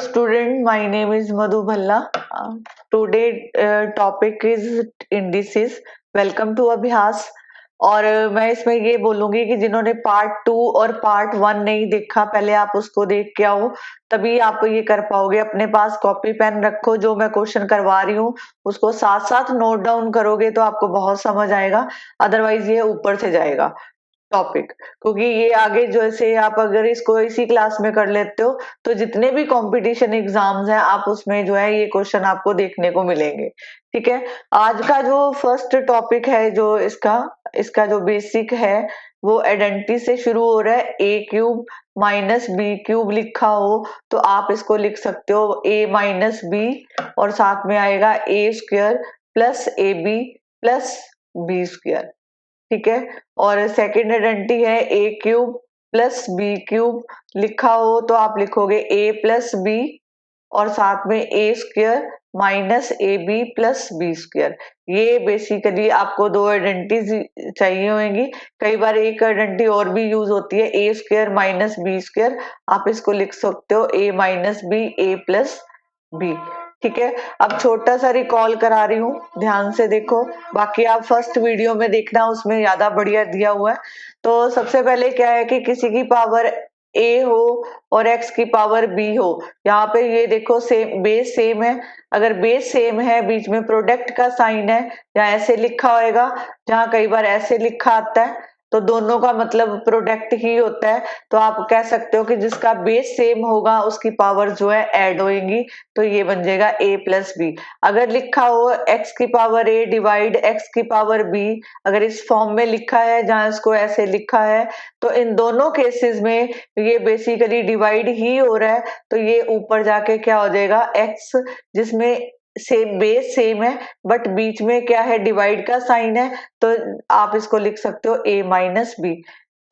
student, my name is Madhu Bhalla. Today topic is indices. Welcome to अभ्यास। और मैं इसमें ये बोलूंगी कि जिन्होंने पार्ट 2 और पार्ट 1 नहीं देखा, पहले आप उसको देख के आओ, तभी आप ये कर पाओगे। अपने पास कॉपी पेन रखो, जो मैं क्वेश्चन करवा रही हूँ उसको साथ साथ नोट डाउन करोगे तो आपको बहुत समझ आएगा, अदरवाइज ये ऊपर से जाएगा टॉपिक। क्योंकि ये आगे जैसे आप अगर इसको इसी क्लास में कर लेते हो तो जितने भी कंपटीशन एग्जाम्स हैं आप उसमें जो है ये क्वेश्चन आपको देखने को मिलेंगे। ठीक है, आज का जो फर्स्ट टॉपिक है, जो इसका जो बेसिक है वो आइडेंटिटी से शुरू हो रहा है। A cube minus b cube लिखा हो तो आप इसको लिख सकते हो ए माइनस बी, और साथ में आएगा a square plus a b plus b square. ठीक है, और सेकंड आइडेंटिटी है a cube plus b cube लिखा हो तो आप लिखोगे ए प्लस बी और साथ में a square minus a b plus b square. ये बेसिकली आपको दो आइडेंटिटीज चाहिए होंगी। कई बार एक आइडेंटिटी और भी यूज होती है, ए स्क्वायर माइनस बी स्क्वायर। आप इसको लिख सकते हो ए माइनस बी ए प्लस बी। ठीक है, अब छोटा सा रिकॉल करा रही हूँ, ध्यान से देखो, बाकी आप फर्स्ट वीडियो में देखना, उसमें ज्यादा बढ़िया दिया हुआ है। तो सबसे पहले क्या है कि किसी की पावर ए हो और एक्स की पावर बी हो। यहाँ पे ये देखो सेम बेस सेम है। अगर बेस सेम है, बीच में प्रोडक्ट का साइन है, या ऐसे लिखा होएगा, जहाँ कई बार ऐसे लिखा आता है, तो दोनों का मतलब प्रोडक्ट ही होता है। तो आप कह सकते हो कि जिसका बेस सेम होगा उसकी पावर जो है ऐड होएगी, तो ये बन जाएगा ए प्लस बी। अगर लिखा हो एक्स की पावर ए डिवाइड एक्स की पावर बी, अगर इस फॉर्म में लिखा है जहां इसको ऐसे लिखा है, तो इन दोनों केसेस में ये बेसिकली डिवाइड ही हो रहा है। तो ये ऊपर जाके क्या हो जाएगा, एक्स जिसमें सेम बेस सेम है बट बीच में क्या है, डिवाइड का साइन है, तो आप इसको लिख सकते हो ए माइनस बी।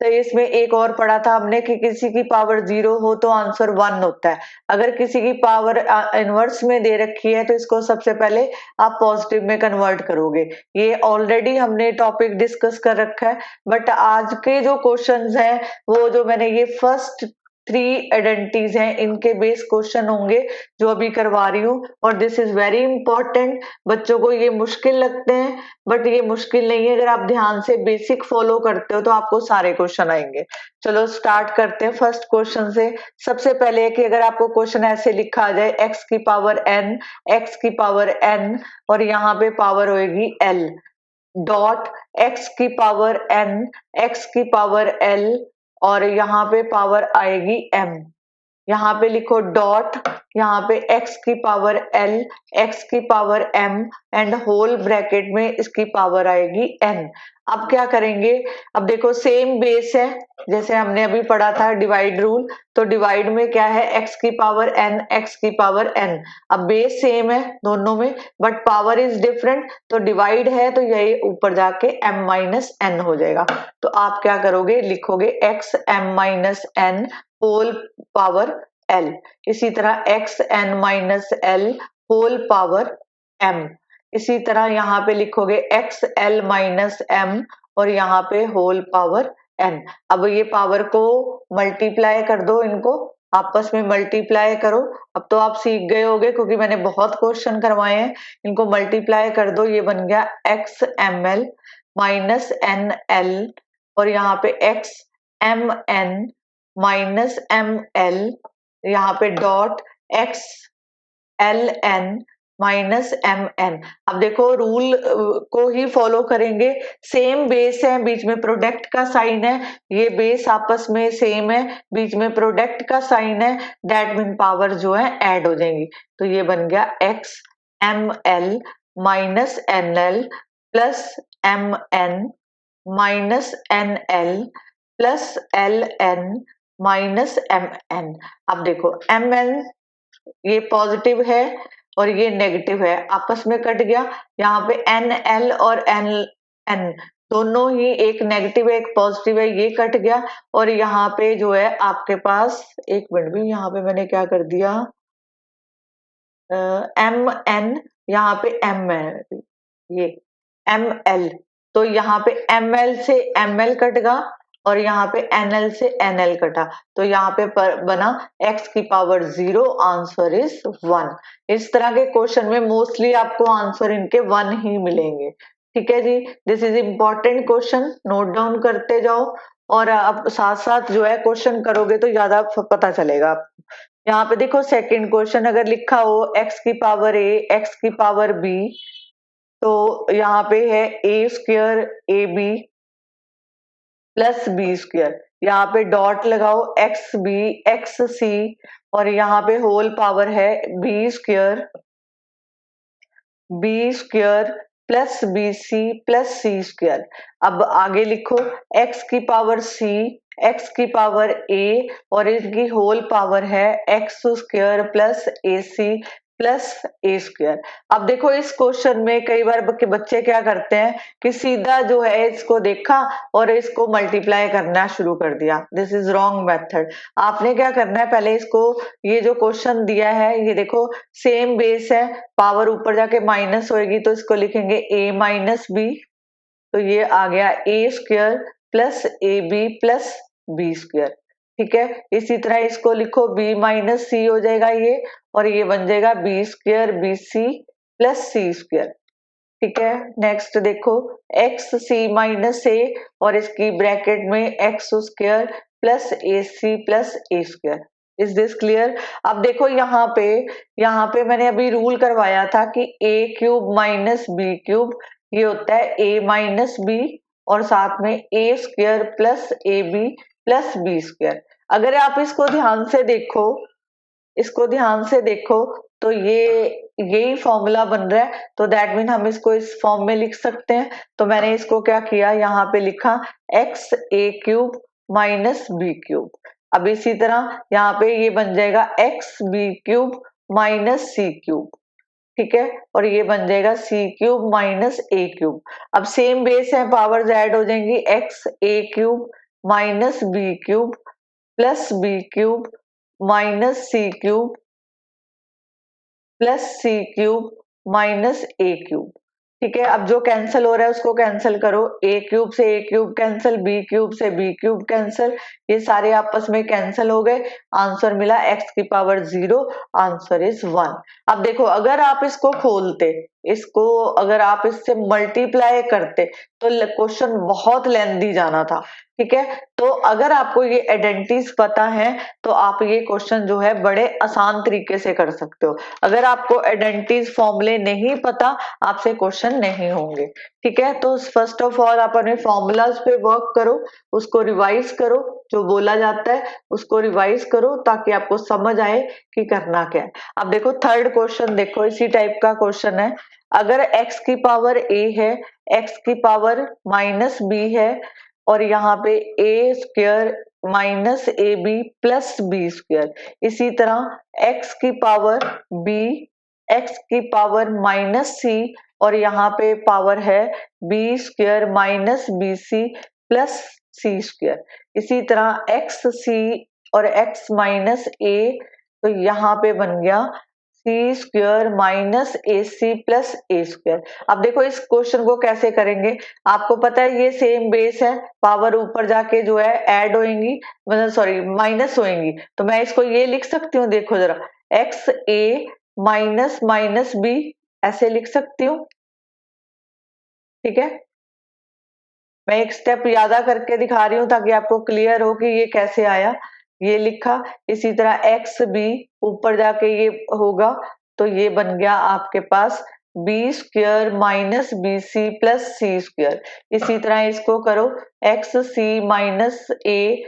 तो इसमें एक और पढ़ा था हमने कि किसी की पावर 0 हो तो आंसर 1 होता है। अगर किसी की पावर इनवर्स में दे रखी है तो इसको सबसे पहले आप पॉजिटिव में कन्वर्ट करोगे। ये ऑलरेडी हमने टॉपिक डिस्कस कर रखा है, बट आज के जो क्वेश्चंस हैं वो जो मैंने ये फर्स्ट 3 आइडेंटिटीज हैं, इनके बेस क्वेश्चन होंगे जो अभी करवा रही हूँ। और दिस इज वेरी इंपॉर्टेंट। बच्चों को ये मुश्किल लगते हैं बट ये मुश्किल नहीं है, अगर आप ध्यान से बेसिक फॉलो करते हो तो आपको सारे क्वेश्चन आएंगे। चलो स्टार्ट करते हैं फर्स्ट क्वेश्चन से। सबसे पहले कि अगर आपको क्वेश्चन ऐसे लिखा आ जाए एक्स की पावर एन, एक्स की पावर एन, और यहाँ पे पावर होएगी एल, डॉट एक्स की पावर एन, एक्स की पावर एल, और यहाँ पे पावर आएगी m। यहाँ पे लिखो डॉट, यहाँ पे x की पावर l, x की power m, and whole bracket में इसकी पावर आएगी n। अब क्या करेंगे, अब देखो सेम बेस है, जैसे हमने अभी पढ़ा था डिवाइड रूल, तो डिवाइड में क्या है, x की पावर n, x की पावर n। अब बेस सेम है दोनों में बट पावर इज डिफरेंट, तो डिवाइड है तो यही ऊपर जाके m माइनस n हो जाएगा। तो आप क्या करोगे, लिखोगे x m minus n whole power l। इसी तरह x n minus l whole power m। इसी तरह यहाँ पे लिखोगे एक्स एल माइनस एम, और यहाँ पे होल पावर n। अब ये पावर को मल्टीप्लाई कर दो, इनको आपस में मल्टीप्लाई करो। अब तो आप सीख गए होगे क्योंकि मैंने बहुत क्वेश्चन करवाए हैं। इनको मल्टीप्लाई कर दो, ये बन गया x m l minus n l, और यहाँ पे x m N minus M l, यहाँ पे dot x l n minus m n. अब देखो रूल को ही फॉलो करेंगे, सेम बेस है, बीच में प्रोडक्ट का साइन है, ये बेस आपस में सेम है, बीच में प्रोडक्ट का साइन है, दैट मीन पावर जो है ऐड हो जाएंगी। तो ये बन गया x m l minus n l plus m N minus n l plus l n minus m n. अब देखो एम एन ये पॉजिटिव है और ये नेगेटिव है, आपस में कट गया। यहाँ पे एन एल और एन एन दोनों ही, एक नेगेटिव है एक पॉजिटिव है, ये कट गया। और यहाँ पे जो है आपके पास, एक मिनट भी, यहाँ पे मैंने क्या कर दिया, एम एन, यहाँ पे एम है, ये एम एल, तो यहाँ पे एम एल से एम एल कट गया और यहाँ पे NL से NL कटा, तो यहाँ पे बना x की पावर 0, आंसर इज 1। इस तरह के क्वेश्चन में मोस्टली आपको आंसर इनके 1 ही मिलेंगे। ठीक है जी, this is important question, note down करते जाओ और अब साथ साथ जो है क्वेश्चन करोगे तो ज्यादा पता चलेगा। यहाँ पे देखो सेकंड क्वेश्चन अगर लिखा हो x की पावर a, x की पावर b, तो यहाँ पे है a square ab plus b square, यहाँ पे डॉट लगाओ एक्स बी एक्स सी और यहाँ पे होल पावर है b square plus b c plus c square. अब आगे लिखो एक्स की पावर सी, एक्स की पावर ए और इनकी होल पावर है x square plus a c plus a square. अब देखो इस क्वेश्चन में कई बार बच्चे क्या करते हैं कि सीधा जो है इसको देखा और इसको मल्टीप्लाई करना शुरू कर दिया। This is wrong method. आपने क्या करना है, पहले इसको, ये जो क्वेश्चन दिया है ये देखो सेम बेस है, पावर ऊपर जाके माइनस होएगी तो इसको लिखेंगे a माइनस बी, तो ये आ गया a square plus a b plus b square. ठीक है, इसी तरह इसको लिखो b माइनस सी हो जाएगा ये, और ये बन जाएगा b square b c plus c square. ठीक है, नेक्स्ट देखो एक्स सी माइनस ए और इसकी ब्रैकेट में x square plus a c plus a square. Is this clear? अब देखो यहाँ पे मैंने अभी रूल करवाया था कि a cube minus b cube ये होता है a माइनस बी और साथ में a square plus a b plus b square. अगर आप इसको ध्यान से देखो तो यही फॉर्मूला बन रहा है, तो दैट मीन हम इसको इस फॉर्म में लिख सकते हैं। तो मैंने इसको क्या किया, यहाँ पे लिखा x a cube minus b cube. अब इसी तरह यहाँ पे ये बन जाएगा x b cube minus c cube. ठीक है, और ये बन जाएगा c cube minus a cube. अब सेम बेस है, पावर्स ऐड हो जाएंगी, x a cube minus b cube plus b cube minus c cube plus c cube minus a cube. ठीक है, अब जो कैंसिल हो रहा है उसको कैंसिल करो, ए क्यूब से ए क्यूब कैंसिल, बी क्यूब से बी क्यूब कैंसिल, ये सारे आपस में कैंसिल हो गए, आंसर मिला एक्स की पावर 0, आंसर इज 1। अब देखो अगर आप अगर आप इससे मल्टीप्लाई करते तो क्वेश्चन बहुत लेंथी जाना था। ठीक है, तो अगर आपको ये आइडेंटिटीज पता है तो आप ये क्वेश्चन जो है बड़े आसान तरीके से कर सकते हो। अगर आपको आइडेंटिटीज फॉर्मूले नहीं पता, आपसे क्वेश्चन नहीं होंगे। ठीक है, तो फर्स्ट ऑफ ऑल आप अपने फॉर्मूलाज पे वर्क करो, उसको रिवाइज करो, जो बोला जाता है उसको रिवाइज करो ताकि आपको समझ आए कि करना क्या है। अब देखो थर्ड क्वेश्चन, देखो इसी टाइप का क्वेश्चन है। अगर x की पावर a है, x की पावर माइनस b है और यहाँ पे a square minus a b plus b square, इसी तरह x की पावर b, x की पावर माइनस सी और यहाँ पे पावर है b square minus b c plus c square, इसी तरह एक्स सी और एक्स माइनस ए, तो यहाँ पे बन गया सी square minus A c plus a square. अब देखो इस क्वेश्चन को कैसे करेंगे, आपको पता है ये सेम बेस है, पावर ऊपर जाके जो है ऐड होएंगी, मतलब सॉरी माइनस होएंगी, तो मैं इसको ये लिख सकती हूँ, देखो जरा एक्स ए माइनस माइनस बी ऐसे लिख सकती हूँ। ठीक है, मैं एक स्टेप ज्यादा करके दिखा रही हूँ ताकि आपको क्लियर हो कि ये कैसे आया। ये लिखा, इसी तरह एक्स बी ऊपर जाके ये होगा, तो ये बन गया आपके पास b square minus b c plus c square. इसी तरह इसको करो एक्स सी माइनस ए,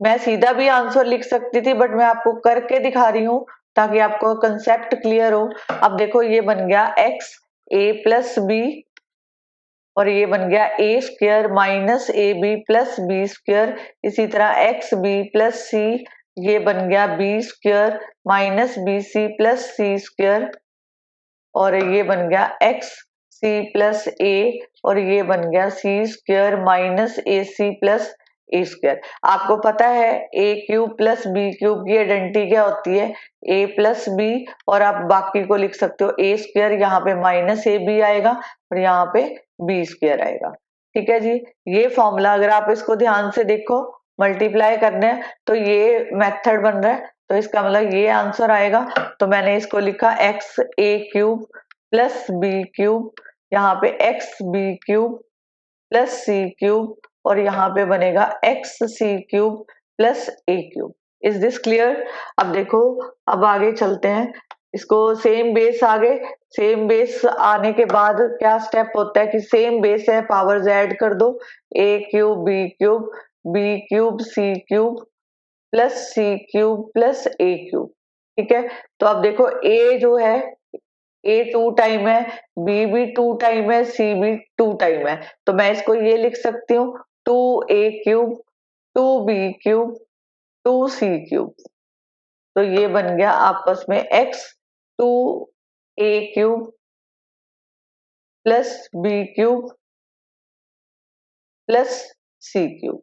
मैं सीधा भी आंसर लिख सकती थी बट मैं आपको करके दिखा रही हूँ ताकि आपको कंसेप्ट क्लियर हो। अब देखो ये बन गया एक्स ए प्लस बी और ये बन गया a square minus a b plus b square, इसी तरह एक्स बी प्लस सी, ये बन गया b square minus b c plus c square और ये बन गया एक्स सी प्लस ए और ये बन गया सी square minus A c plus a square. आपको पता है a cube plus b cube की आइडेंटिटी क्या होती है, ए प्लस बी, और आप बाकी को लिख सकते हो ए स्क्वायर, यहाँ पे माइनस ए बी आएगा और यहाँ पे बी स्क्वायर आएगा। ठीक है जी। ये फॉर्मूला अगर आप इसको ध्यान से देखो, मल्टीप्लाई करने हैं तो ये मेथड बन रहा है, तो इसका मतलब ये आंसर आएगा। तो मैंने इसको लिखा x a cube plus b cube, यहाँ पे x b cube plus c cube, और यहाँ पे बनेगा x c cube plus a cube. Is this clear? अब देखो, अब आगे चलते हैं। इसको सेम बेस आगे, सेम बेस आने के बाद क्या स्टेप होता है कि सेम बेस है, पावर्स ऐड कर दो, a cube b cube c cube plus c cube plus a cube. ठीक है, तो अब देखो ए जो है, ए 2 टाइम है, बी भी 2 टाइम है, सी भी 2 टाइम है, तो मैं इसको ये लिख सकती हूँ 2a cube 2b cube 2c cube. तो ये बन गया आपस में x 2a cube plus b cube plus c cube.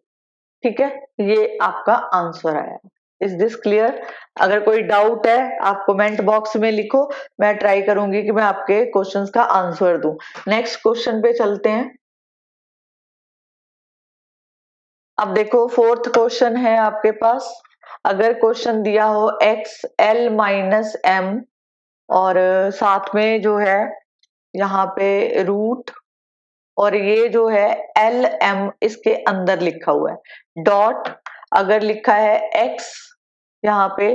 ठीक है, ये आपका आंसर आया। Is this clear? अगर कोई डाउट है आप कमेंट बॉक्स में लिखो, मैं ट्राई करूंगी कि मैं आपके क्वेश्चंस का आंसर दूं। नेक्स्ट क्वेश्चन पे चलते हैं। अब देखो फोर्थ क्वेश्चन है आपके पास। अगर क्वेश्चन दिया हो एक्स एल माइनस एम, और साथ में जो है यहाँ पे रूट, और ये जो है एल एम इसके अंदर लिखा हुआ है, डॉट अगर लिखा है एक्स यहाँ पे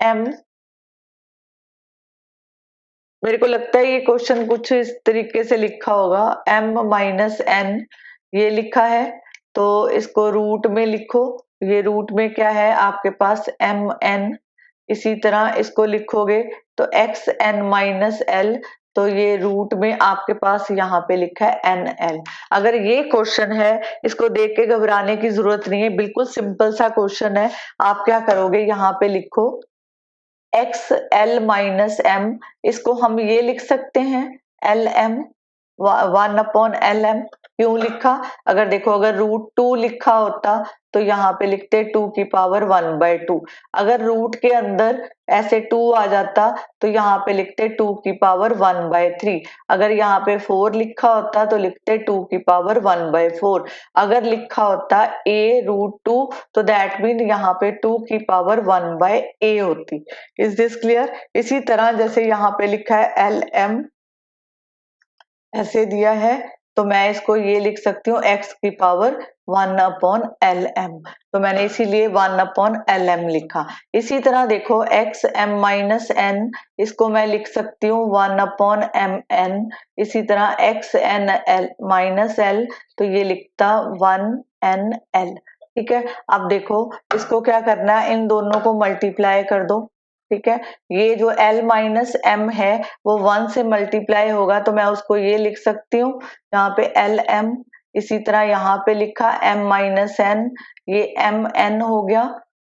एम, मेरे को लगता है ये क्वेश्चन कुछ इस तरीके से लिखा होगा, m माइनस एन ये लिखा है, तो इसको रूट में लिखो। ये रूट में क्या है आपके पास एम एन, इसी तरह इसको लिखोगे तो एक्स एन माइनस एल, तो ये रूट में आपके पास यहाँ पे लिखा है एन एल। अगर ये क्वेश्चन है, इसको देख के घबराने की जरूरत नहीं है, बिल्कुल सिंपल सा क्वेश्चन है। आप क्या करोगे, यहाँ पे लिखो एक्स एल माइनस एम, इसको हम ये लिख सकते हैं एल एम 1/LM। क्यों लिखा? अगर देखो, अगर रूट 2 लिखा होता तो यहाँ पे लिखते 2 की पावर 1/2। अगर रूट के अंदर ऐसे 2 आ जाता तो यहाँ पे लिखते 2 की पावर 1/3। अगर यहाँ पे 4 लिखा होता तो लिखते 2 की पावर 1/4। अगर लिखा होता a रूट 2 तो दैट मीन यहाँ पे 2 की पावर 1/a होती। Is this clear? इसी तरह जैसे यहाँ पे लिखा है एल एम ऐसे दिया है, तो मैं इसको ये लिख सकती हूँ x की पावर 1/LM, तो मैंने इसीलिए 1/LM लिखा। इसी तरह देखो एक्स एम माइनस एन, इसको मैं लिख सकती हूँ 1/MN। इसी तरह x n l minus l, तो ये लिखता 1NL। ठीक है, अब देखो इसको क्या करना है, इन दोनों को मल्टीप्लाई कर दो। ठीक है, ये जो L माइनस एम है वो 1 से मल्टीप्लाई होगा, तो मैं उसको ये लिख सकती हूँ यहाँ पे LM। इसी तरह यहाँ पे लिखा m माइनस एन, ये MN हो गया।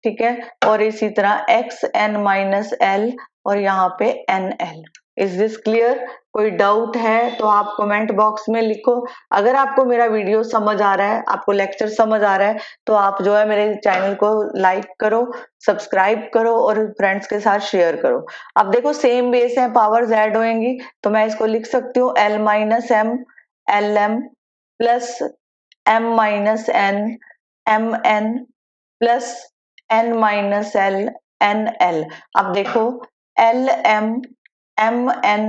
ठीक है, और इसी तरह XN माइनस L, और यहाँ पे NL। Is this clear? कोई डाउट है तो आप कमेंट बॉक्स में लिखो। अगर आपको मेरा वीडियो समझ आ रहा है, आपको लेक्चर समझ आ रहा है, तो आप जो है मेरे चैनल को लाइक करो, सब्सक्राइब करो और फ्रेंड्स के साथ शेयर करो। अब देखो सेम बेस है, पावर्स ऐड होंगी, तो मैं इसको लिख सकती हूँ L minus M LM plus M minus N MN plus N minus L NL। अब देखो LM MN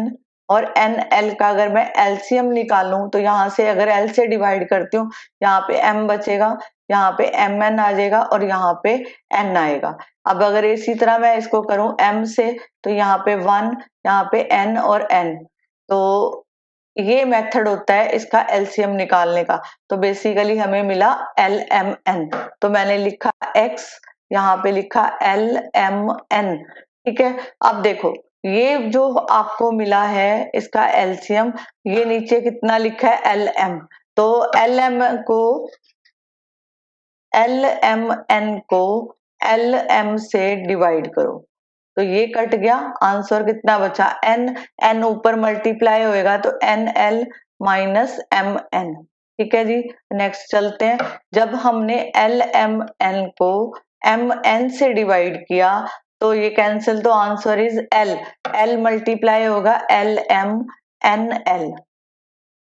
और NL का अगर मैं एलसीएम निकालूं, तो यहाँ से अगर L से डिवाइड करती हूँ, यहाँ पे M बचेगा, यहाँ पे MN आ जाएगा और यहाँ पे N आएगा। अब अगर इसी तरह मैं इसको करूं M से, तो यहाँ पे 1, यहाँ पे N और N, तो ये मेथड होता है इसका एलसीएम निकालने का। तो बेसिकली हमें मिला LMN, तो मैंने लिखा X, यहाँ पे लिखा LMN। ठीक है, अब देखो ये जो आपको मिला है इसका एलसीएम, ये नीचे कितना लिखा है LM, तो LMN को LM से डिवाइड करो, तो ये कट गया, आंसर कितना बचा N, N ऊपर मल्टीप्लाई होएगा तो NL माइनस MN। ठीक है जी, नेक्स्ट चलते हैं। जब हमने LMN को MN से डिवाइड किया तो ये कैंसिल, तो answer is L, L multiply होगा LMNL।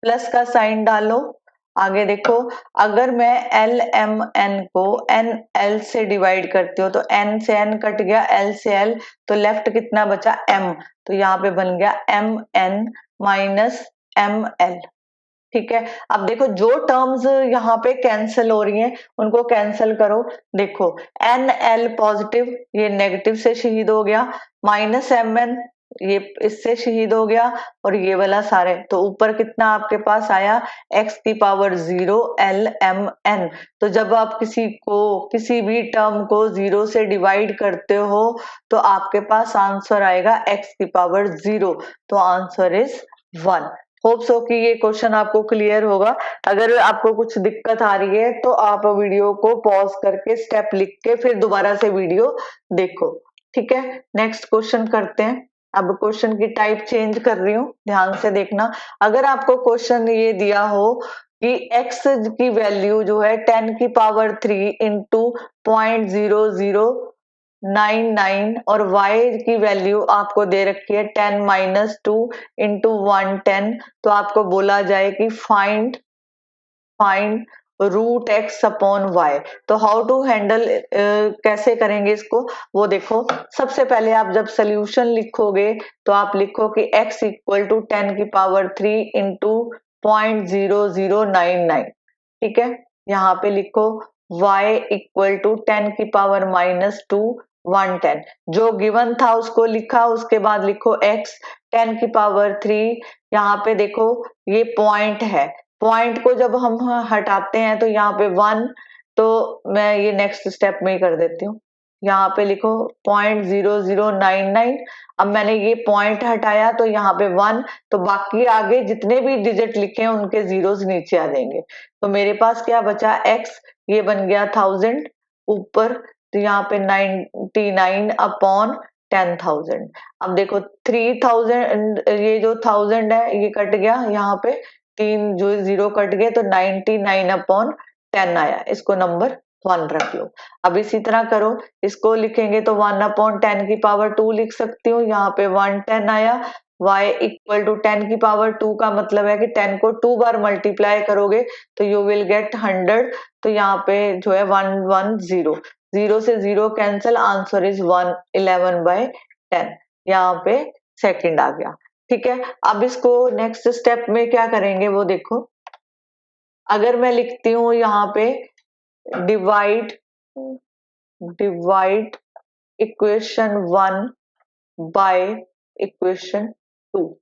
प्लस का साइन डालो। आगे देखो, अगर मैं एल एम एन को एन एल से डिवाइड करती हूँ तो एन से एन कट गया, एल से एल, तो लेफ्ट कितना बचा, एम, तो यहाँ पे बन गया M N minus M L. ठीक है, अब देखो जो टर्म्स यहाँ पे कैंसिल हो रही हैं उनको कैंसिल करो। देखो एन एल पॉजिटिव, ये नेगेटिव से शहीद हो गया, माइनस एम एन ये इससे शहीद हो गया, और ये वाला सारे, तो ऊपर कितना आपके पास आया, x की पावर 0 एल एम एन। तो जब आप किसी को किसी भी टर्म को 0 से डिवाइड करते हो तो आपके पास आंसर आएगा x की पावर 0, तो आंसर इज 1। होप सो कि ये क्वेश्चन आपको क्लियर होगा। अगर आपको कुछ दिक्कत आ रही है तो आप वीडियो को पॉज करके स्टेप लिख के फिर दोबारा से वीडियो देखो। ठीक है, नेक्स्ट क्वेश्चन करते हैं। अब क्वेश्चन की टाइप चेंज कर रही हूँ, ध्यान से देखना। अगर आपको क्वेश्चन ये दिया हो कि x की वैल्यू जो है 10 की पावर 3 इंटू 0.0099 और y की वैल्यू आपको दे रखी है 10 माइनस 2 इंटू 110, तो आपको बोला जाए कि find root x upon y. तो हाउ टू हैंडल, कैसे करेंगे इसको, वो देखो। सबसे पहले आप जब सोल्यूशन लिखोगे तो आप लिखो कि x इक्वल टू 10 की पावर 3 इंटू 0.0099। ठीक है, यहाँ पे लिखो y इक्वल टू 10 की पावर माइनस 2 110, जो गिवन था उसको लिखा, उसके बाद लिखो x 10 की पावर 3। यहाँ पे देखो ये पॉइंट है, पॉइंट को जब हम हटाते हैं तो यहाँ पे 1, तो मैं ये नेक्स्ट स्टेप में ही कर देती हूँ। यहाँ पे लिखो 0.0099, अब मैंने ये पॉइंट हटाया तो यहाँ पे 1, तो बाकी आगे जितने भी डिजिट लिखे हैं उनके जीरोस नीचे आ जाएंगे। तो मेरे पास क्या बचा, x, ये बन गया 1000 ऊपर, तो यहाँ पे 99 अपॉन 10,000। अब देखो 3000, ये जो 1000 है ये कट गया, यहाँ पे 3 जो 0 कट गए, तो 99 अपॉन 10 आया, इसको नंबर 1 रख लो। अब इसी तरह करो, इसको लिखेंगे तो 1 अपॉन 10 की पावर 2 लिख सकती हूँ, यहाँ पे 110 आया। y इक्वल टू 10 की पावर 2 का मतलब है कि 10 को 2 बार मल्टीप्लाई करोगे तो यू विल गेट 100, तो यहाँ पे जो है 110, 0 से 0 कैंसिल, आंसर इज 111/10, यहाँ पे सेकंड आ गया। ठीक है, अब इसको नेक्स्ट स्टेप में क्या करेंगे वो देखो। अगर मैं लिखती हूँ यहाँ पे divide divide equation 1 by equation 2,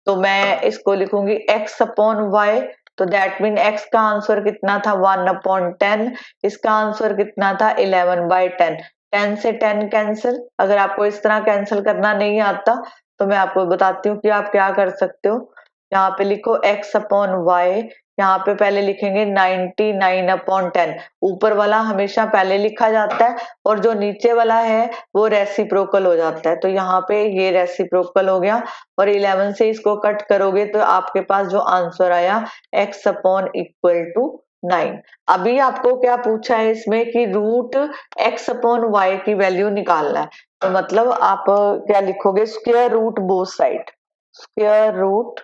तो मैं इसको लिखूंगी x अपॉन वाई, तो दैट मीन x का आंसर कितना था, 1 अपॉन 10, इसका आंसर कितना था 11/10। 10 से 10 कैंसिल, अगर आपको इस तरह कैंसिल करना नहीं आता तो मैं आपको बताती हूँ कि आप क्या कर सकते हो। यहाँ पे लिखो x अपॉन वाई, यहाँ पे पहले लिखेंगे 99 अपॉन 10, ऊपर वाला हमेशा पहले लिखा जाता है और जो नीचे वाला है वो रेसिप्रोकल हो जाता है, तो यहाँ पे ये रेसिप्रोकल हो गया, और 11 से इसको कट करोगे तो आपके पास जो आंसर आया x अपॉन इक्वल टू 9। अभी आपको क्या पूछा है इसमें कि रूट x अपॉन वाई की वैल्यू निकालना है, तो मतलब आप क्या लिखोगे, square root both side, square root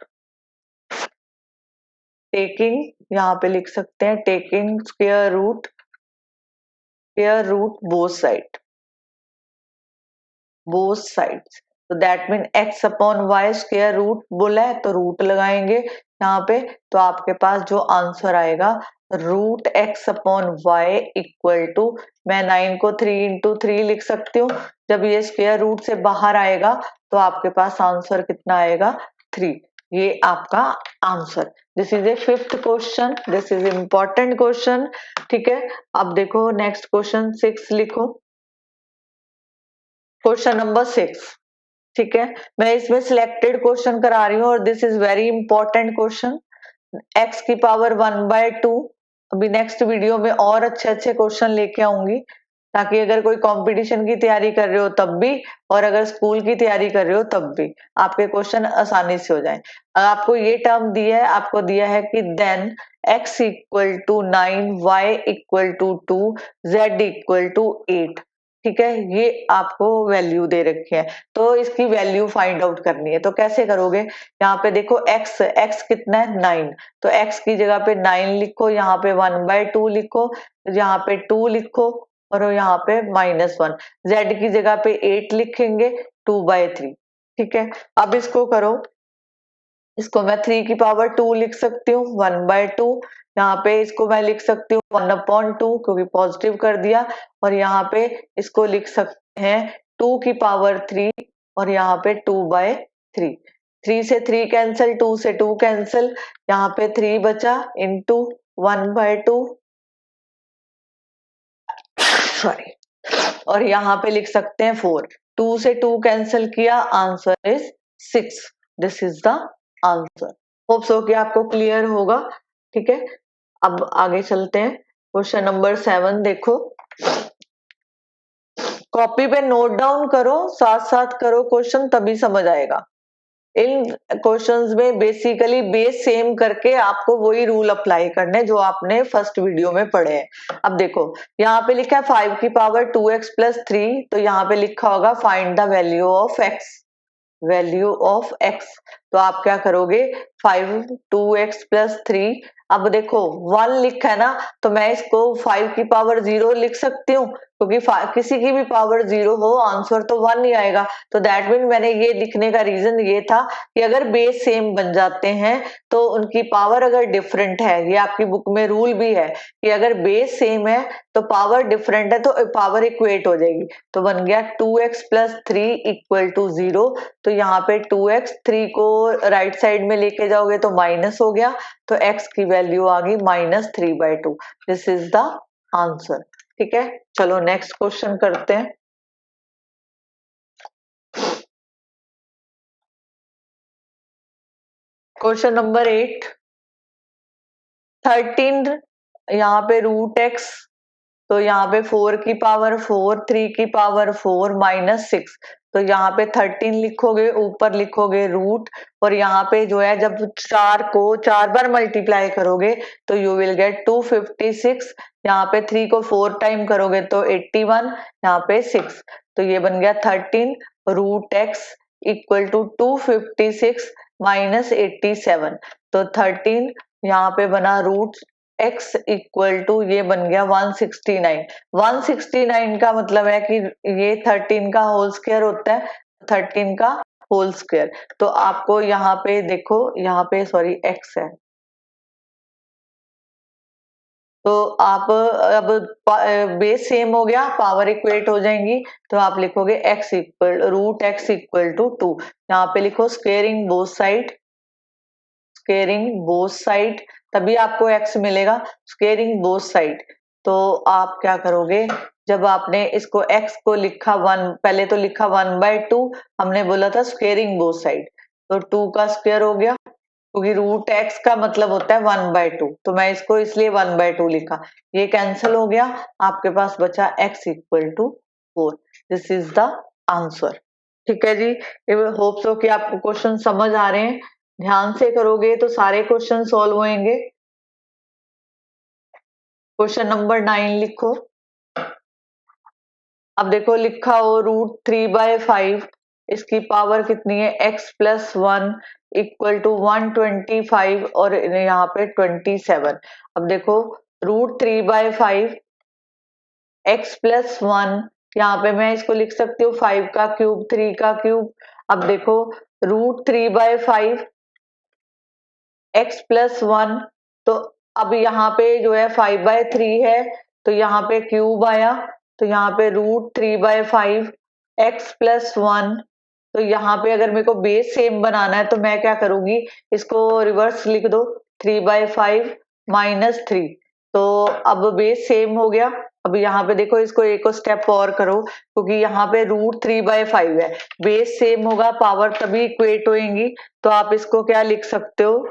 taking, यहाँ पे लिख सकते हैं taking square root both sides, तो that mean x upon y square root बोला है तो रूट लगाएंगे यहाँ पे, तो आपके पास जो आंसर आएगा root x upon y equal to, मैं 9 को 3 इंटू 3 लिख सकती हूँ, जब ये स्क्वायर रूट से बाहर आएगा तो आपके पास आंसर कितना आएगा 3, ये आपका answer. This is a 5th question, this is important question. ठीक है, अब देखो नेक्स्ट क्वेश्चन 6 लिखो, क्वेश्चन नंबर 6। ठीक है, मैं इसमें सिलेक्टेड क्वेश्चन करा रही हूँ और this is very important question, x की पावर 1/2। अभी नेक्स्ट वीडियो में और अच्छे अच्छे क्वेश्चन लेके आऊंगी, ताकि अगर कोई कंपटीशन की तैयारी कर रहे हो तब भी, और अगर स्कूल की तैयारी कर रहे हो तब भी आपके क्वेश्चन आसानी से हो जाए। आपको ये टर्म दिया है, आपको दिया है कि then x equal to 9, y equal to 2, z equal to 8। ठीक है, ये आपको वैल्यू दे रखी है, तो इसकी वैल्यू फाइंड आउट करनी है। तो कैसे करोगे, यहाँ पे देखो x कितना है 9, तो x की जगह पे 9 लिखो, यहाँ पे 1/2 लिखो, यहाँ पे 2 लिखो और यहाँ पे -1। z की जगह पे 8 लिखेंगे, 2/3। ठीक है, अब इसको करो, इसको मैं 3 की पावर 2 लिख सकती हूँ, 1/2। यहाँ पे इसको मैं लिख सकती हूँ 1/2 क्योंकि पॉजिटिव कर दिया, और यहाँ पे इसको लिख सकते हैं 2 की पावर 3 और यहाँ पे 2/3। 3 से 3 कैंसिल, 2 से 2 कैंसिल, यहाँ पे 3 बचा इंटू 1/2, सॉरी, और यहाँ पे लिख सकते हैं 4। 2 से 2 कैंसिल किया, answer is 6। This is the answer. Hope so कि आपको क्लियर होगा। ठीक है, अब आगे चलते हैं। क्वेश्चन नंबर 7 देखो, कॉपी पे नोट डाउन करो, साथ साथ करो क्वेश्चन, तभी समझ आएगा। इन क्वेश्चंस में बेसिकली बेस सेम करके आपको वही रूल अप्लाई करने जो आपने फर्स्ट वीडियो में पढ़े हैं। अब देखो, यहाँ पे लिखा है 5 की पावर 2x प्लस 3, तो यहाँ पे लिखा होगा find the value of x, value of x। तो आप क्या करोगे, 5 2x प्लस 3, अब देखो 1 लिखा है ना, तो मैं इसको 5 की पावर 0 लिख सकती हूँ, क्योंकि किसी की भी पावर 0 हो आंसर तो 1 ही आएगा। तो दैट मीन मैंने ये लिखने का रीजन ये था कि अगर बेस सेम बन जाते हैं तो उनकी पावर अगर डिफरेंट है, ये आपकी बुक में रूल भी है कि अगर बेस सेम है तो पावर डिफरेंट है तो पावर इक्वेट हो जाएगी। तो बन गया 2x प्लस 3 इक्वल टू 0। तो यहाँ पे 2x, 3 को राइट साइड में लेके जाओगे तो माइनस हो गया, तो x की वैल्यू आ गई -3/2। This is the answer. ठीक है, चलो नेक्स्ट क्वेश्चन करते हैं। क्वेश्चन नंबर 8, 13 यहाँ पे √x, तो यहाँ पे 4 की पावर 4, 3 की पावर 4 -6, तो यहाँ पे 13 लिखोगे, ऊपर लिखोगे रूट, और यहाँ पे जो है जब 4 को 4 बार मल्टीप्लाई करोगे तो यू विल गेट 256। यहाँ पे 3 को 4 टाइम करोगे तो 81, यहाँ पे 6, तो ये बन गया 13 √x इक्वल टू 256 -87। तो 13 यहाँ पे बना x इक्वल टू, ये बन गया 169। 169 का मतलब है कि ये 13 का होल स्क्वायर होता है, 13 का होल स्क्वायर। तो आपको यहाँ पे देखो, यहाँ पे सॉरी x है, तो आप अब बेस सेम हो गया, पावर इक्वेट हो जाएंगी, तो आप लिखोगे x equal √x equal to 2। यहाँ पे लिखो squaring both side, squaring both side, तभी आपको x मिलेगा, स्क्वेयरिंग बोथ साइड। तो आप क्या करोगे, जब आपने इसको x को लिखा 1, पहले तो लिखा 1/2, हमने बोला था स्क्वेयरिंग बोथ साइड, तो 2 का स्क्वायर हो गया, क्योंकि √x का मतलब होता है 1/2, तो मैं इसको इसलिए 1/2 लिखा, ये कैंसिल हो गया, आपके पास बचा x equal to 4। This is the answer. ठीक है जी, होप सो कि आपको क्वेश्चन समझ आ रहे हैं। ध्यान से करोगे तो सारे क्वेश्चन सॉल्व होंगे। क्वेश्चन नंबर 9 लिखो। अब देखो लिखा हो √3/5, इसकी पावर कितनी है, x प्लस 1 इक्वल टू 125 और यहाँ पे 27। अब देखो √3/5 x प्लस 1, यहाँ पे मैं इसको लिख सकती हूँ 5 का क्यूब, 3 का क्यूब। अब देखो √3/5 x प्लस 1, तो अब यहाँ पे जो है 5/3 है, तो यहाँ पे क्यूब आया, तो यहाँ पे √3/5 x प्लस 1, तो यहाँ पे अगर मेरे को बेस सेम बनाना है तो मैं क्या करूंगी, इसको रिवर्स लिख दो, 3/5 -3, तो अब बेस सेम हो गया। अब यहाँ पे देखो, इसको एक स्टेप और करो, क्योंकि यहाँ पे √3/5 है, बेस सेम होगा, पावर तभी इक्वेट होएंगी, तो आप इसको क्या लिख सकते हो,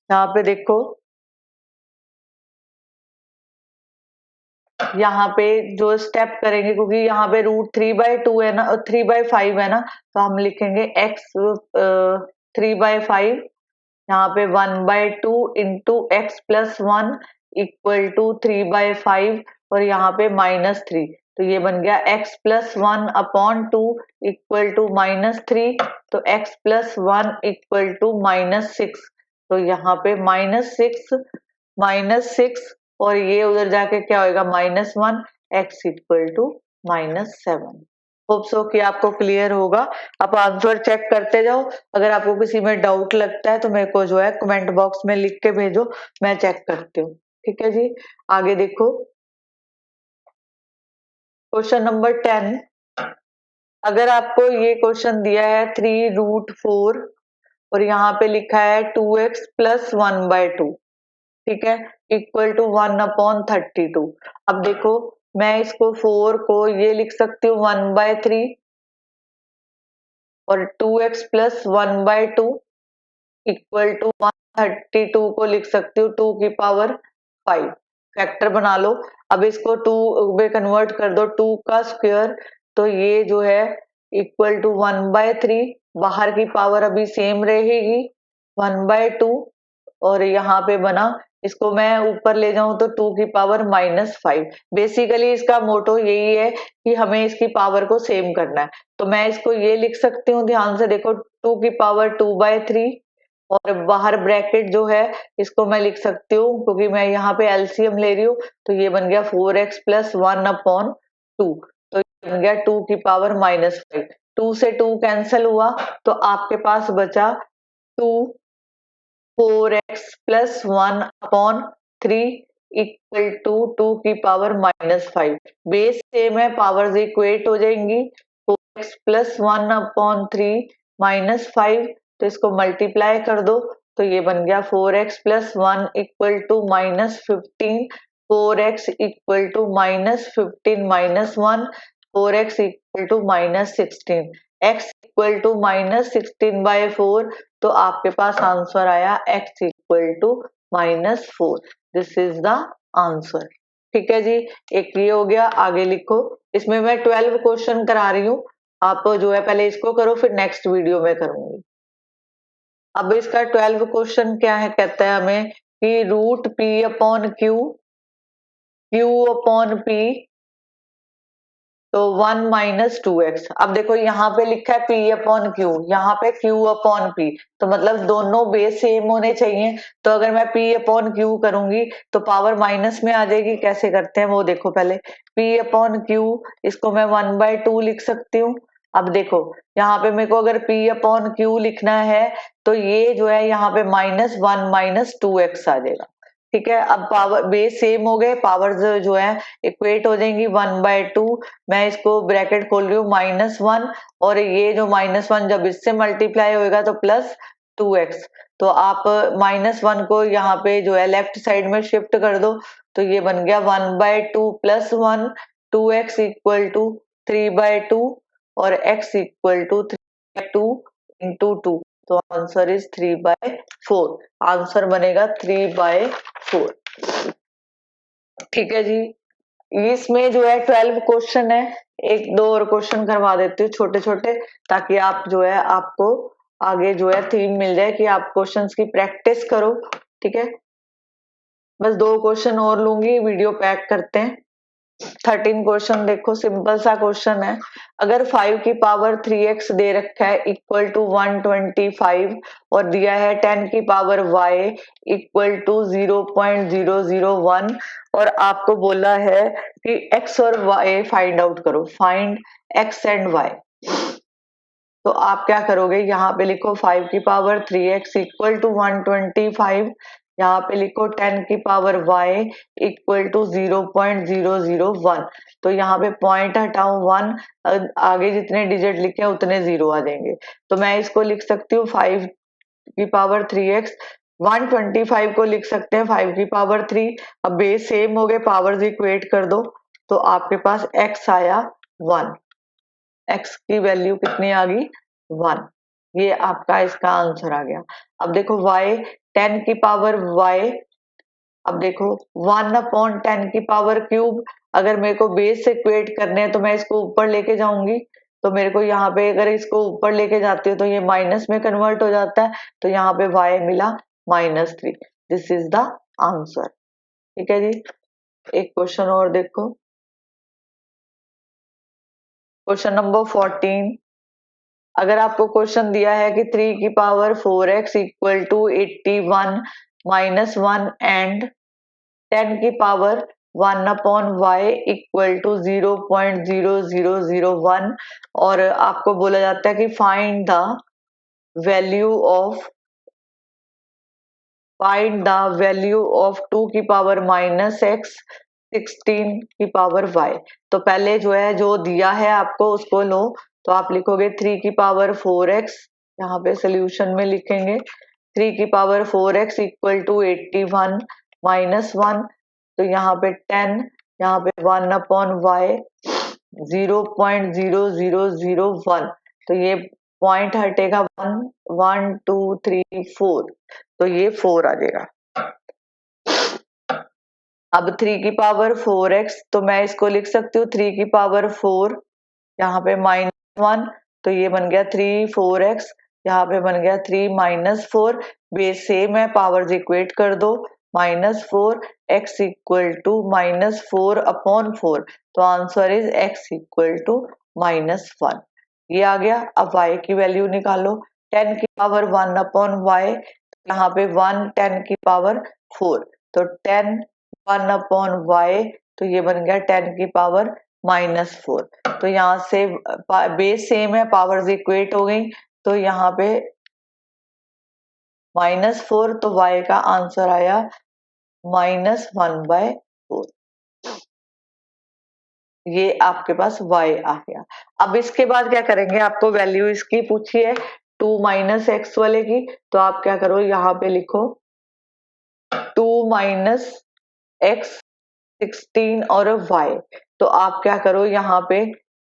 यहाँ पे देखो, यहाँ पे जो स्टेप करेंगे, क्योंकि यहाँ पे √3/2 है ना, 3/5 है ना, तो हम लिखेंगे x 3/5, यहाँ पे 1/2 into x plus 1 equal to 3/5 और यहाँ पे -3। तो ये बन गया x प्लस 1/2 इक्वल टू -3, तो x प्लस 1 इक्वल टू -6, तो यहाँ पे -6 और ये उधर जाके क्या होएगा -1, x equal to -7। Hope so कि आपको क्लियर होगा। आप आंसर चेक करते जाओ, अगर आपको किसी में डाउट लगता है तो मेरे को जो है कमेंट बॉक्स में लिख के भेजो, मैं चेक करती हूँ। ठीक है जी, आगे देखो क्वेश्चन नंबर 10। अगर आपको ये क्वेश्चन दिया है 3√4 और यहाँ पे लिखा है 2x प्लस 1/2, ठीक है, इक्वल टू 1/32। अब देखो मैं इसको 4 को ये लिख सकती हूँ 1/3 और 2x प्लस 1/2 इक्वल टू 132 को लिख सकती हूँ 2 की पावर 5। फैक्टर बना लो। अब इसको 2 में कन्वर्ट कर दो, 2 का स्क्वायर, तो ये जो है इक्वल टू 1/3, बाहर की पावर अभी सेम रहेगी 1/2 और यहाँ पे बना, इसको मैं ऊपर ले जाऊं तो 2 की पावर -5। बेसिकली इसका मोटो यही है कि हमें इसकी पावर को सेम करना है, तो मैं इसको ये लिख सकती हूँ, ध्यान से देखो, 2 की पावर 2/3 और बाहर ब्रैकेट जो है इसको मैं लिख सकती हूँ, क्योंकि मैं यहाँ पे एलसीएम ले रही हूँ, तो ये बन गया 4x प्लस 1/2, तो ये बन गया 2 की पावर -5। 2 से 2 कैंसिल हुआ तो आपके पास बचा 2 4x प्लस 1/3 इक्वल टू 2 की पावर -5। बेस सेम है, पावर्स इक्वेट हो जाएंगी। 4x प्लस 1/3 -5, तो इसको मल्टीप्लाई कर दो, तो ये बन गया 4x plus 1 equal to -15, 4x equal to -15 -1, 4x equal to -16, x equal to -16/4, तो आपके पास आंसर आया x equal to -4। This is the answer. ठीक है जी, एक ये हो गया। आगे लिखो, इसमें मैं 12 क्वेश्चन करा रही हूँ, आप जो है पहले इसको करो, फिर नेक्स्ट वीडियो में करूंगी। अब इसका 12 क्वेश्चन क्या है, कहता है हमें कि root p upon q, q upon p, तो 1 माइनस 2x। अब देखो यहाँ पे लिखा है p अपॉन क्यू, यहाँ पे q अपॉन p, तो मतलब दोनों बेस सेम होने चाहिए। तो अगर मैं p अपॉन क्यू करूंगी तो पावर माइनस में आ जाएगी। कैसे करते हैं वो देखो पहले। p अपॉन क्यू, इसको मैं 1/2 लिख सकती हूँ। अब देखो यहाँ पे मेरे को अगर p अपॉन क्यू लिखना है तो ये जो है यहाँ पे -1 माइनस 2x आ जाएगा। ठीक है, अब पावर बेस सेम हो गए, पावर्स जो है इक्वेट हो जाएंगी 1/2। मैं इसको ब्रैकेट खोल रही हूँ -1, और ये जो -1 जब इससे मल्टीप्लाई होएगा तो प्लस 2x, तो आप -1 को यहाँ पे जो है लेफ्ट साइड में शिफ्ट कर दो, तो ये बन गया 1/2 प्लस 1, 2x इक्वल टू 3/2 और x इक्वल टू 3/2 इंटू 2, तो आंसर इज 3/4। आंसर बनेगा 3/4। ठीक है जी, इसमें जो है 12 क्वेश्चन है, एक दो और क्वेश्चन करवा देती हूँ छोटे छोटे, ताकि आप जो है आपको आगे जो है थीम मिल जाए कि आप क्वेश्चंस की प्रैक्टिस करो। ठीक है, बस 2 क्वेश्चन और लूंगी, वीडियो पैक करते हैं। 13 क्वेश्चन देखो, सिंपल सा क्वेश्चन है। अगर 5 की पावर 3x दे रखा है इक्वल टू 125 और दिया है 10 की पावर y इक्वल टू 0.001 और आपको बोला है कि x और y फाइंड आउट करो, फाइंड x एंड y। तो आप क्या करोगे, यहाँ पे लिखो 5 की पावर 3x इक्वल टू 125, यहाँ पे लिखो 10 की पावर y इक्वल टू 0.001, तो यहाँ पे पॉइंट हटाओ 1, आगे जितने डिजिट लिखे हैं उतने 0 आ जाएंगे। तो मैं इसको लिख सकती हूँ 5 की पावर 3x, 125 को लिख सकते हैं 5 की पावर 3। अब बेस सेम हो गए, पावर्स इक्वेट कर दो, तो आपके पास x आया 1, x की वैल्यू कितनी आ गई 1, ये आपका इसका आंसर आ गया। अब देखो y, 10 की पावर y, अब देखो 1/10 की पावर क्यूब, अगर मेरे को बेस से इक्वेट करने हैं तो मैं इसको ऊपर लेके जाऊंगी, तो मेरे को यहाँ पे अगर इसको ऊपर लेके जाती हूँ तो ये माइनस में कन्वर्ट हो जाता है, तो यहाँ पे y मिला -3। This is the answer. ठीक है जी, एक क्वेश्चन और देखो, क्वेश्चन नंबर 14, अगर आपको क्वेश्चन दिया है कि 3 की power 4x equal to 81 minus 1 and 10 की power 1 upon y equal to 0.0001 और आपको बोला जाता है कि फाइंड द वैल्यू ऑफ 2 की पावर माइनस x 16 की पावर y। तो पहले जो है जो दिया है आपको उसको लो, तो आप लिखोगे 3 की पावर 4x, यहाँ पे सोल्यूशन में लिखेंगे 3 की power 4x equal to 81 minus 1, तो यहाँ पे 10, यहाँ पे 1 अपॉन y 0.0001, तो ये पॉइंट हटेगा 1 1 2 3 4, तो ये 4 आ जाएगा। अब 3 की पावर 4x, तो मैं इसको लिख सकती हूँ 3 की पावर 4, यहाँ पे माइनस 1, तो ये बन गया 3 4x, यहाँ पे बन गया 3 माइनस 4, बेस सेम है, पावर्स इक्वेट कर दो, minus 4 x equal to minus 4 upon 4, तो answer is x equal to minus 1, ये आ गया। अब y की वैल्यू निकालो, 10 की पावर 1 अपॉन y, यहाँ पे 1 10 की पावर 4, तो 10 1 अपॉन y, तो ये बन गया 10 की पावर माइनस 4, तो यहाँ से बेस सेम है, पावर्स इक्वेट हो गई, तो यहाँ पे माइनस 4, तो y का आंसर आया -1/4, ये आपके पास y आ गया। अब इसके बाद क्या करेंगे, आपको वैल्यू इसकी पूछी है 2 माइनस एक्स वाले की, तो आप क्या करो, यहाँ पे लिखो 2 माइनस एक्स 16 और y, तो आप क्या करो, यहाँ पे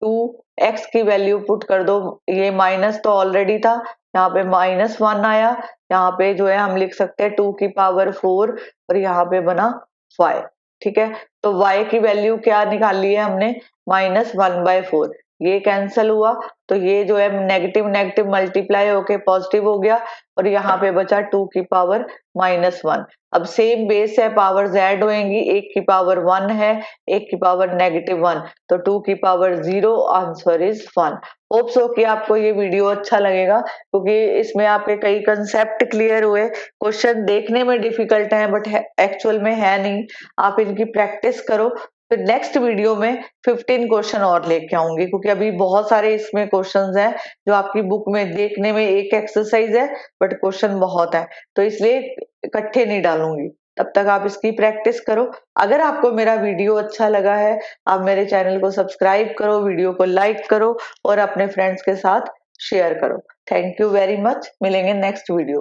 2x की वैल्यू पुट कर दो, ये माइनस तो ऑलरेडी था, यहाँ पे -1 आया, यहाँ पे जो है हम लिख सकते हैं 2 की पावर 4 और यहाँ पे बना y, ठीक है। तो y की वैल्यू क्या निकाली है हमने, -1/4, ये कैंसल हुआ, तो ये जो है नेगेटिव नेगेटिव मल्टीप्लाई होके पॉजिटिव हो गया, और यहाँ पे बचा 2 की पावर -1। अब सेम बेस है, पावर्स ऐड होएंगी, एक की पावर 1 है, एक की पावर -1, तो 2 की power 0, answer is 1। Hope so कि आपको ये वीडियो अच्छा लगेगा, क्योंकि इसमें आपके कई कंसेप्ट क्लियर हुए। क्वेश्चन देखने में डिफिकल्ट है बट एक्चुअल में है नहीं, आप इनकी प्रैक्टिस करो, फिर नेक्स्ट वीडियो में 15 क्वेश्चन और लेके आऊंगी, क्योंकि अभी बहुत सारे इसमें क्वेश्चंस हैं जो आपकी बुक में देखने में एक एक्सरसाइज है बट क्वेश्चन बहुत है, तो इसलिए इकट्ठे नहीं डालूंगी, तब तक आप इसकी प्रैक्टिस करो। अगर आपको मेरा वीडियो अच्छा लगा है, आप मेरे चैनल को सब्सक्राइब करो, वीडियो को लाइक करो और अपने फ्रेंड्स के साथ शेयर करो। थैंक यू वेरी मच, मिलेंगे नेक्स्ट वीडियो।